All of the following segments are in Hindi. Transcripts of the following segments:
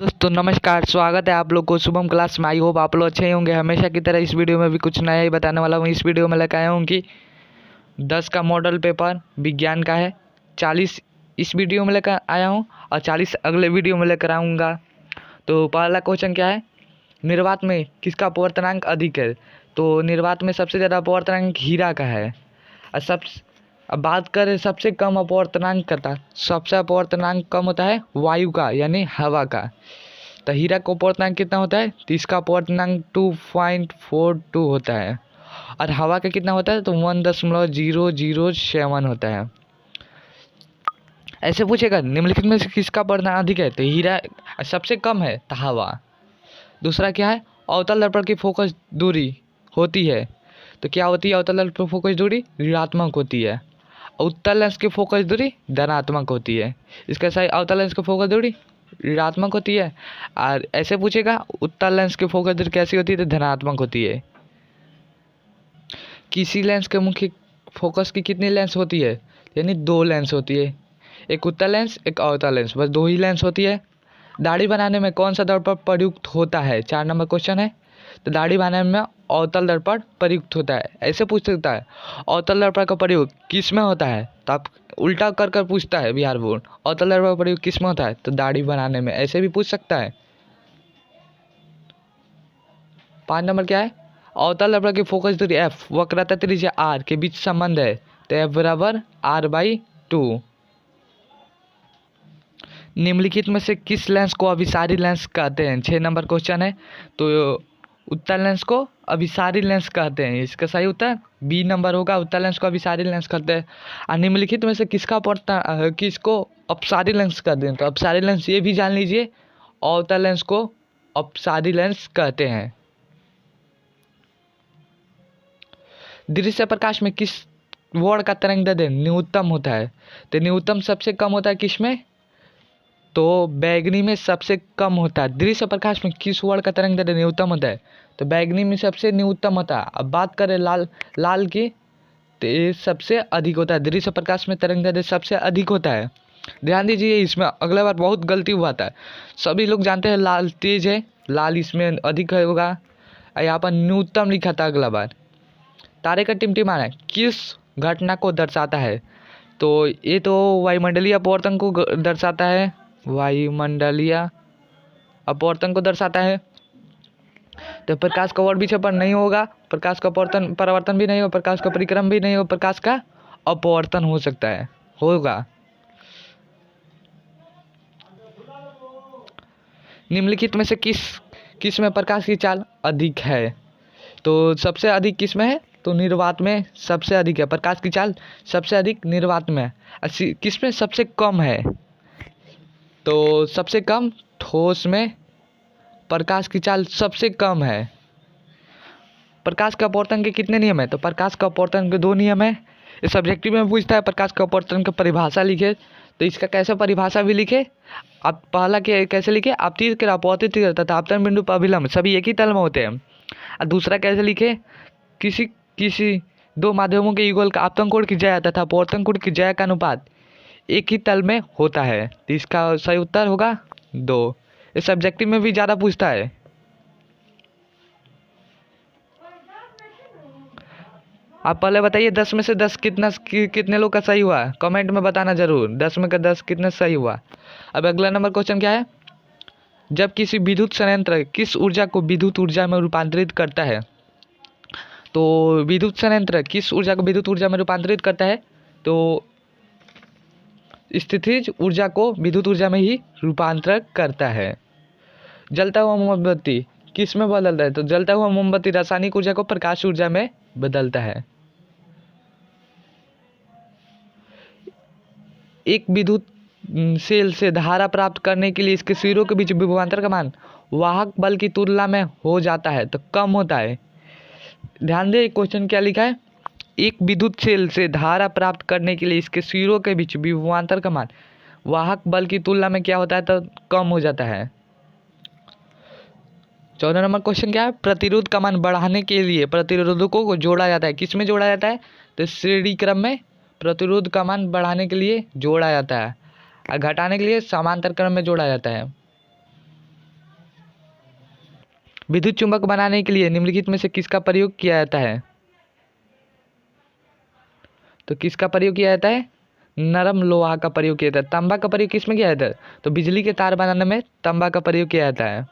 दोस्तों नमस्कार, स्वागत है आप लोग को शुभम क्लास में। आई होप आप लोग अच्छे ही होंगे। हमेशा की तरह इस वीडियो में भी कुछ नया ही बताने वाला हूँ। इस वीडियो में लेकर आया हूँ कि 10 का मॉडल पेपर विज्ञान का है। 40 इस वीडियो में लेकर आया हूँ और 40 अगले वीडियो में लेकर आऊँगा। तो पहला क्वेश्चन क्या है, निर्वात में किसका अपवर्तनांक अधिक है? तो निर्वात में सबसे ज़्यादा अपवर्तनांक हीरा का है। और अब बात करें सबसे कम अपवर्तनांक का, था सबसे अपवर्तनांक कम होता है वायु का यानी हवा का। तो हीरा का अपवर्तनांक कितना होता है? तो इसका अपवर्तनांक 2.42 होता है। और हवा का कितना होता है? तो 1.007 होता है। ऐसे पूछेगा निम्नलिखित में से किसका अपवर्तनांक अधिक है? तो हीरा सबसे कम है तो हवा। दूसरा क्या है, अवतल दर्पण की फोकस दूरी होती है। तो क्या होती है अवतल दर्पण की फोकस दूरी? ऋणात्मक होती है। उत्तल लेंस की फोकस दूरी धनात्मक होती है। इसका सही अवतल लेंस की फोकस दूरी ऋणात्मक होती है। और ऐसे पूछेगा उत्तल लेंस की फोकस दूरी कैसी होती है? तो धनात्मक होती है। किसी लेंस के मुख्य फोकस की कितनी लेंस होती है? यानी 2 लेंस होती है, एक उत्तल लेंस एक अवतल लेंस, बस 2 ही लेंस होती है। दाढ़ी बनाने में कौन सा दर्पण प्रयुक्त होता है? 4 नंबर क्वेश्चन है। तो दाढ़ी बनाने में अवतल दर्पण प्रयुक्त होता है। ऐसे पूछ सकता है अवतल दर्पण का प्रयोग किस में होता है? तो आप उल्टा कर कर पूछता है बिहार बोर्ड, अवतल दर्पण का प्रयोग किस में होता है? तो दाढ़ी बनाने में। ऐसे भी पूछ सकता है। 5 नंबर क्या है, अवतल दर्पण की फोकस दूरी f वक्रता त्रिज्या r के बीच संबंध है। तो f बराबर r/2। निम्नलिखित में से किस लेंस को अभिसारी लेंस कहते हैं? 6 नंबर क्वेश्चन है। तो उत्तल लेंस को अभिसारी लेंस कहते हैं। इसका सही उत्तर बी नंबर होगा, उत्तल लेंस को अभिसारी लेंस कहते हैं। और निम्नलिखित में से किसको अपसारी लेंस कहते हैं? तो अपसारी लेंस ये भी जान लीजिए, अवतल लेंस को अपसारी लेंस कहते हैं। दृश्य प्रकाश में किस वर्ण का तरंग दैर्ध्य न्यूनतम होता है? तो न्यूनतम सबसे कम होता है किस में? तो बैगनी में सबसे कम होता है। दृश्य प्रकाश में किस वर्ण का तरंग दैर्ध्य न्यूनतम होता है? तो बैगनी में सबसे न्यूनतम होता है। अब बात करें लाल की, तो ये सबसे अधिक होता है। दृश्य प्रकाश में तरंग दैर्ध्य सबसे अधिक होता है। ध्यान दीजिए, इसमें अगला बार बहुत गलती हुआ था। सभी लोग जानते हैं लाल तेज है, लाल इसमें अधिक होगा। यहाँ पर न्यूनतम लिखा था अगला बार। तारे का टिमटिमाना किस घटना को दर्शाता है? तो ये तो वायुमंडलीय अपवर्तन को दर्शाता है। वायुमंडलीय अपवर्तन को दर्शाता है। तो प्रकाश का और विक्षेपण नहीं होगा, प्रकाश का परावर्तन भी नहीं होगा, प्रकाश का परिक्रम भी नहीं होगा, प्रकाश का अपवर्तन हो सकता है, होगा। निम्नलिखित में से किस में प्रकाश की चाल अधिक है? तो सबसे अधिक किस में है? तो निर्वात में सबसे अधिक है प्रकाश की चाल, सबसे अधिक निर्वात में है। किस में सबसे कम है? तो सबसे कम ठोस में प्रकाश की चाल सबसे कम है। प्रकाश का अपवर्तन के कितने नियम है? तो प्रकाश का अपवर्तन के 2 नियम है। इस सब्जेक्टिव में पूछता है प्रकाश का अपवर्तन की परिभाषा लिखे। तो इसका कैसे परिभाषा भी लिखे आप? पहला कैसे लिखे? आपतित के अपवर्तित तथा आपतन बिंदु पर अभिलंब सभी एक ही तल में होते हैं। और दूसरा कैसे लिखे? किसी 2 माध्यमों के युगल का आपतन कोण की जया तथा अपवर्तन कोण की जया का अनुपात एक ही तल में होता है। तो इसका सही उत्तर होगा 2। इस सब्जेक्टिव में भी ज़्यादा पूछता है। आप पहले बताइए 10 में से 10 कितने लोग का सही हुआ? कमेंट में बताना जरूर, 10 में का 10 कितने सही हुआ। अब अगला नंबर क्वेश्चन क्या है, जब किसी विद्युत संयंत्र किस ऊर्जा को विद्युत ऊर्जा में रूपांतरित करता है? तो विद्युत संयंत्र किस ऊर्जा को विद्युत ऊर्जा में रूपांतरित करता है? तो स्थितिज ऊर्जा को विद्युत ऊर्जा में ही रूपांतरित करता है। जलता हुआ मोमबत्ती किस में बदलता है? तो जलता हुआ मोमबत्ती रासायनिक ऊर्जा को प्रकाश ऊर्जा में बदलता है। एक विद्युत सेल से धारा प्राप्त करने के लिए इसके सिरों के बीच विभवांतर का मान वाहक बल की तुलना में हो जाता है तो कम होता है। ध्यान दें क्वेश्चन क्या लिखा है, एक विद्युत सेल से धारा प्राप्त करने के लिए इसके सिरों के बीच विभवांतर का मान वाहक बल की तुलना में क्या होता है? तो कम हो जाता है। 14 नंबर क्वेश्चन क्या है, प्रतिरोध का मान बढ़ाने के लिए प्रतिरोधकों को जोड़ा जाता है। किस में जोड़ा जाता है? तो श्रेणी क्रम में प्रतिरोध का मान बढ़ाने के लिए जोड़ा जाता है और घटाने के लिए समांतर क्रम में जोड़ा जाता है। विद्युत चुंबक बनाने के लिए निम्नलिखित में से किसका प्रयोग किया जाता है? तो किसका प्रयोग किया जाता है? नरम लोहा का प्रयोग किया जाता है। तांबा का प्रयोग किस में किया जाता है? तो बिजली के तार बनाने में तांबा का प्रयोग किया जाता है।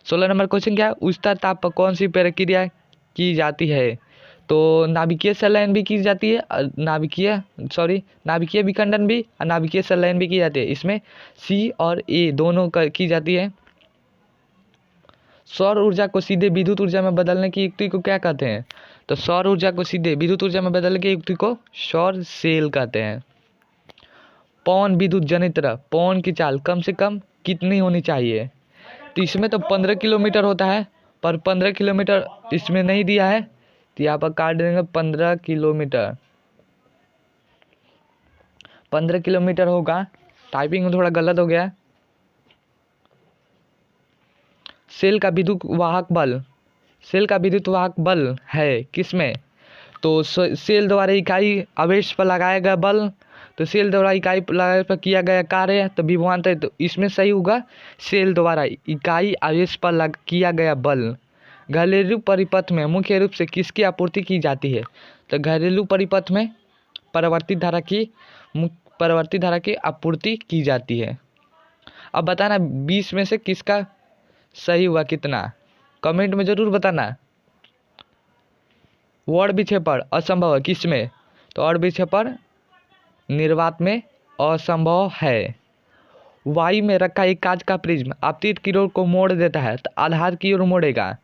16 नंबर क्वेश्चन क्या है? उच्चतर ताप पर कौन सी प्रक्रिया की जाती है? तो नाभिकीय संलयन भी की जाती है, नाभिकीय विखंडन भी और नाभिकीय संलयन भी की जाती है। इसमें सी और ए दोनों की जाती है। सौर ऊर्जा को सीधे विद्युत ऊर्जा में बदलने की युक्ति को क्या कहते हैं? तो सौर ऊर्जा को सीधे विद्युत ऊर्जा में बदलने की युक्ति को सौर सेल कहते हैं। पवन विद्युत जनित्र पवन की चाल कम से कम कितनी होनी चाहिए? तो इसमें तो 15 किलोमीटर होता है, पर 15 किलोमीटर इसमें नहीं दिया है, तो यहाँ पर काट देंगे 15 किलोमीटर। 15 किलोमीटर होगा, टाइपिंग में थोड़ा गलत हो गया। सेल का विद्युत वाहक बल है किसमें? तो सेल द्वारा इकाई आवेश पर लगाया गया बल, तो सेल द्वारा इकाई लगाने पर किया गया कार्य, तो विभवांतर, तो इसमें सही होगा सेल द्वारा इकाई आवेश पर किया गया बल। घरेलू परिपथ में मुख्य रूप से किसकी आपूर्ति की जाती है? तो घरेलू परिपथ में परावर्तित धारा की आपूर्ति की जाती है। अब बताना 20 में से किसका सही हुआ कितना, कमेंट में जरूर बताना। वर्ण विक्षेपण असंभव है किसमें? तो वर्ण विक्षेपण निर्वात में असंभव है। वायु में रखा एक कांच का प्रिज्म आपतित किरण को मोड़ देता है, तो आधार की ओर मोड़ेगा,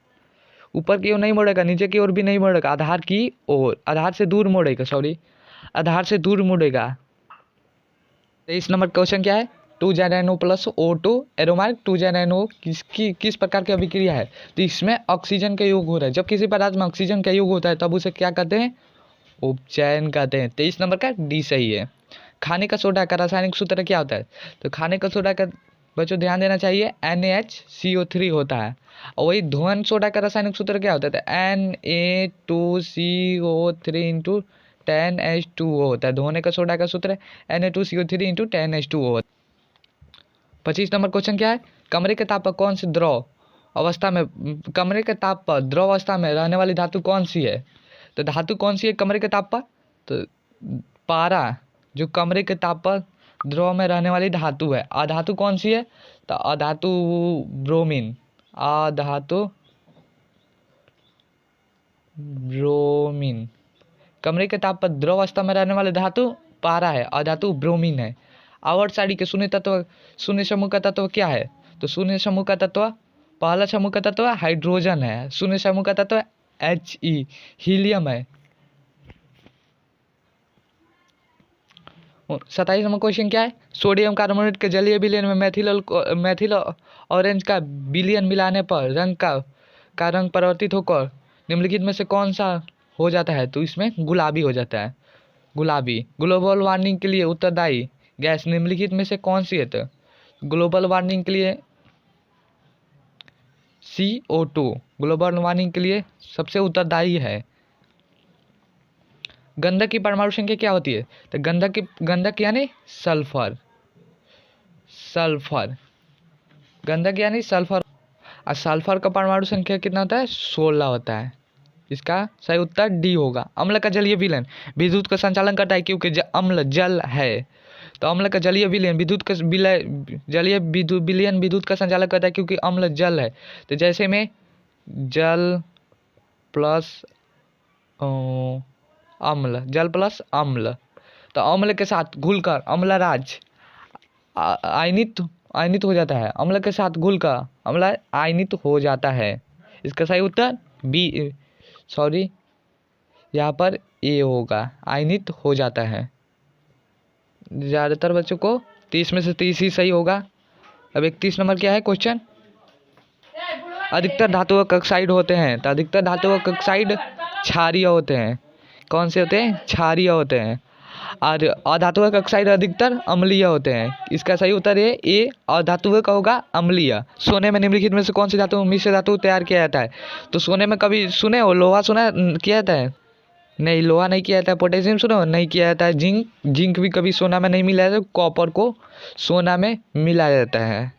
ऊपर की ओर नहीं मोड़ेगा, नीचे की ओर भी नहीं मोड़ेगा, आधार की ओर, आधार से दूर मुड़ेगा। 23 नंबर क्वेश्चन क्या है? 2ZnO प्लस O2 एरोमाइक 2ZnO किस प्रकार की अभिक्रिया है? तो इसमें ऑक्सीजन का योग हो रहा है। जब किसी पदार्थ में ऑक्सीजन का योग होता है तब उसे क्या कहते हैं? उपचयन कहते हैं। 23 नंबर का डी सही है। खाने का सोडा का रासायनिक सूत्र क्या होता है? तो खाने का सोडा का बच्चों ध्यान देना चाहिए NaHCO3 होता है। और वही धोवन सोडा का रासायनिक सूत्र क्या होता है? तो Na2CO3 इंटू 10H2O होता है। धोने का सोडा का सूत्र Na2CO3 इंटू 10H2O होता है। 25 नंबर क्वेश्चन क्या है? कमरे के ताप पर कौन सी द्रव अवस्था में रहने वाली धातु कौन सी है? तो धातु कौन सी है कमरे के ताप पर? तो पारा जो कमरे के ताप पर द्रव में रहने वाली धातु है। अधातु कौन सी है? तो अधातु ब्रोमीन। कमरे के ताप पर द्रव अवस्था में रहने वाली धातु पारा है, अधातु ब्रोमीन है। आवर्त सारणी के शून्य समूह का तत्व क्या है? तो शून्य समूह का तत्व, पहला समूह का तत्व हाइड्रोजन है, शून्य समूह का तत्व He हीलियम है। 27 नंबर क्वेश्चन क्या है? सोडियम कार्बोनेट के जलीय विलयन में मेथिल ऑरेंज का विलयन मिलाने पर रंग का रंग परिवर्तित होकर निम्नलिखित में से कौन सा हो जाता है? तो इसमें गुलाबी हो जाता है। गुलाबी। ग्लोबल वार्मिंग के लिए उत्तरदायी गैस निम्नलिखित में से कौन सी है? तो ग्लोबल वार्मिंग के लिए CO2 ग्लोबल वार्मिंग के लिए सबसे उत्तरदायी है। गंधक की परमाणु संख्या क्या होती है? तो गंधक यानी सल्फर। गंधक यानी सल्फर। और सल्फर का परमाणु संख्या कितना होता है? 16 होता है। इसका सही उत्तर डी होगा। अम्ल का जलीय विलयन विद्युत का संचालन करता है क्योंकि अम्ल जल है, तो अम्ल का जलीय विलयन विद्युत का संचालन करता है क्योंकि अम्ल जल है। तो जैसे में जल प्लस अम्ल, तो अम्ल के साथ घुलकर अम्लराज आयनित हो जाता है। अम्ल के साथ घुलकर अम्ल आयनित हो जाता है। इसका सही उत्तर यहाँ पर ए होगा, आयनित हो जाता है। ज़्यादातर बच्चों को 30 में से 30 ही सही होगा। अब 31 नंबर क्या है क्वेश्चन? अधिकतर धातु ऑक्साइड होते हैं, तो अधिकतर धातु ऑक्साइड क्षारीय होते हैं। कौन से होते हैं? क्षारीय होते हैं। और अधातुक ऑक्साइड अधिकतर अम्लीय होते हैं। इसका सही उत्तर है ए, अधातुक का होगा अम्लीय। सोने में निम्नलिखित में से कौन सी धातु मिश्र धातु तैयार किया जाता है? तो सोने में कभी सुने हो लोहा किया जाता है? नहीं, लोहा नहीं किया जाता है। पोटेशियम सुनो नहीं किया जाता है। जिंक भी कभी सोना में नहीं मिलाया जाता है। कॉपर को सोना में मिलाया जाता है।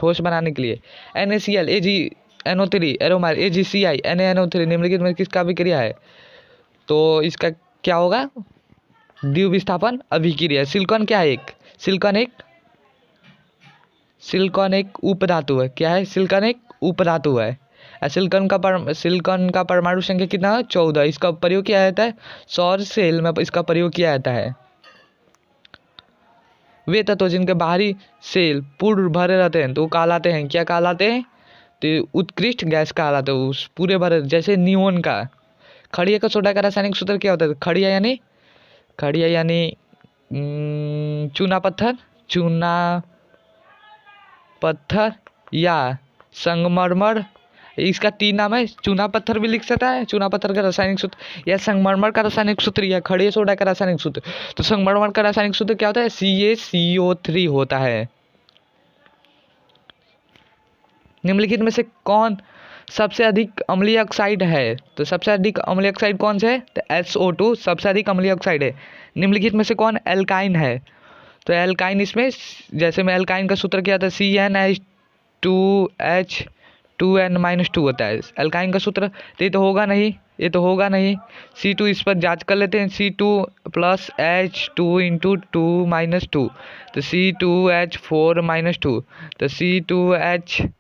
ठोस बनाने के लिए। NaCl AgNO3 Aeromar AgCl NaNO3 निम्नलिखित में किसका अभिक्रिया है? तो इसका क्या होगा? द्विविस्थापन अभिक्रिया। सिलिकॉन क्या है? सिलिकॉन एक उपधातु है। क्या है? सिलिकॉन एक उपधातु है। सिलिकॉन का परमाणु संख्या कितना है? 14। इसका प्रयोग किया जाता है सौर सेल में, इसका प्रयोग किया जाता है। वे तत्व जिनके बाहरी सेल पूर्ण भरे रहते हैं तो वो कहलाते हैं, क्या कहलाते हैं? तो उत्कृष्ट गैस कहलाते हैं। उस पूरे भरे, जैसे नियोन का। खड़िया का सोडा का रासायनिक सूत्र क्या होता है? खड़िया यानी चूना पत्थर या संगमरमर। इसका 3 नाम है। चूना पत्थर भी लिख सकता है, चूना पत्थर का रासायनिक सूत्र, या संगमरमर का रासायनिक सूत्र, या खड़िया सोडा का रासायनिक सूत्र। तो संगमरमर का रासायनिक सूत्र क्या होता है? CaCO3 होता है। निम्नलिखित में से कौन सबसे अधिक अम्लीय ऑक्साइड है? तो सबसे अधिक अम्लीय ऑक्साइड कौन से है? तो SO2 सबसे अधिक अम्लीय ऑक्साइड है। निम्नलिखित में से कौन एल्काइन है? तो एल्काइन, इसमें जैसे में एल्काइन का सूत्र क्या था? CnH2n-2 होता है एल्काइन का सूत्र। तो ये तो होगा नहीं, C2 इस पर जांच कर लेते हैं। C2 + H2 × 2 - 2, तो C2H4 - 2, तो C2H-2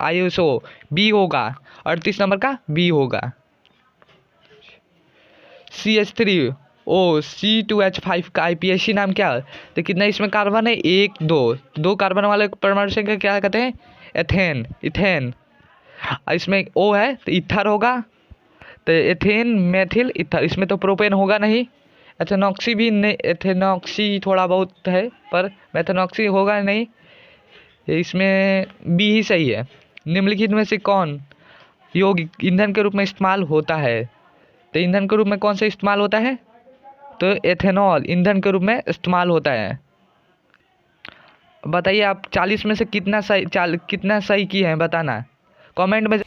ISO B होगा, 38 नंबर का B होगा। CH3O C2H5 का IPAC नाम क्या है? तो कितना इसमें कार्बन है? 1 2 कार्बन वाले परमाणु संख्या क्या कहते हैं? इथेन। इसमें O है तो इथर होगा, तो एथेन मेथिल इथर। इसमें तो प्रोपेन होगा नहीं। एथेनॉक्सी भी नहीं, एथेनॉक्सी थोड़ा बहुत है पर मेथेनॉक्सी होगा नहीं। इसमें B ही सही है। निम्नलिखित में से कौन यौगिक ईंधन के रूप में इस्तेमाल होता है? तो ईंधन के रूप में कौन सा इस्तेमाल होता है? तो एथेनॉल ईंधन के रूप में इस्तेमाल होता है। बताइए आप 40 में से कितना सही किए हैं बताना कमेंट में।